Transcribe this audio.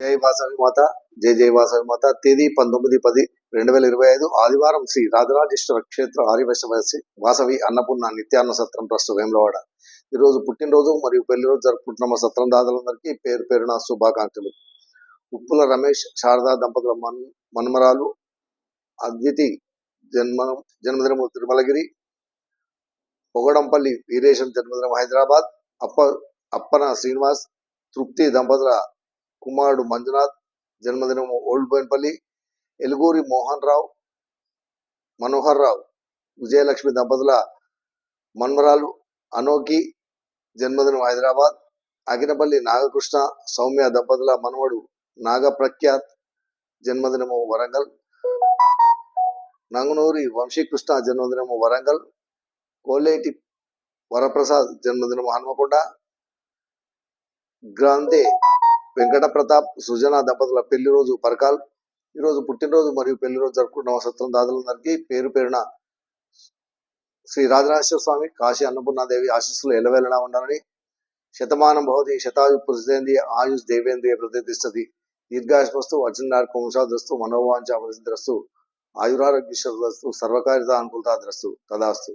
జై వాసవి మాత, జై జై వాసవి మాత. తేదీ 19/10/2025 ఆదివారం శ్రీ రాజరాజేశ్వర క్షేత్ర ఆర్యవైశ్య వాసవి అన్నపూర్ణ నిత్యాన్న సత్రం ట్రస్ట్ వేములవాడ. ఈరోజు పుట్టినరోజు మరియు పెళ్లి రోజు జరుపుకుంటున్న మా సత్రం దాతలందరికీ పేరు పేరున శుభాకాంక్షలు. ఉప్పుల రమేష్ శారదా దంపతుల మన్మరాలు అద్వితి జన్మదినము తిరుమలగిరి. పొగడంపల్లి వీరేశం జన్మదినం హైదరాబాద్. అప్పన శ్రీనివాస్ తృప్తి దంపతుల కుమారుడు మంజునాథ్ జన్మదినము ఓల్డ్ బోయిన్పల్లి. ఎలుగూరి మోహన్ రావు మనోహర్ రావు విజయలక్ష్మి దంపతుల మన్మరాలు అనోకి జన్మదినం హైదరాబాద్. అగినపల్లి నాగకృష్ణ సౌమ్య దంపతుల మనవడు నాగప్రఖ్యాత్ జన్మదినము వరంగల్. నంగునూరి వంశీకృష్ణ జన్మదినము వరంగల్. కోలేటి వరప్రసాద్ జన్మదినము హన్మకొండ. గ్రాందే వెంకట ప్రతాప్ సృజన దంపతుల పెళ్లి రోజు పరకాల్. ఈరోజు పుట్టినరోజు మరియు పెళ్లి రోజు జరుపుకుంటున్న సత్రం దాతలందరికీ పేరు పేరున శ్రీ రాజరాజేశ్వర స్వామి కాశీ అన్నపూర్ణాదేవి ఆశీస్సులు ఎల్లవేళలా ఉండాలని. శతమానం భవతి శతాయు పురుషేంద్రియ ఆయుష్ దేవేంద్రియ ప్రతిష్టతి. దీర్ఘాయుష్మస్తు అర్జునార్క వంశాద్రస్తు మనోవాంఛ అవసిద్రస్తు ఆయురారోగ్యశ్వరస్తు సర్వకార్యత అనుకూలతాద్రస్తు తదాస్తు.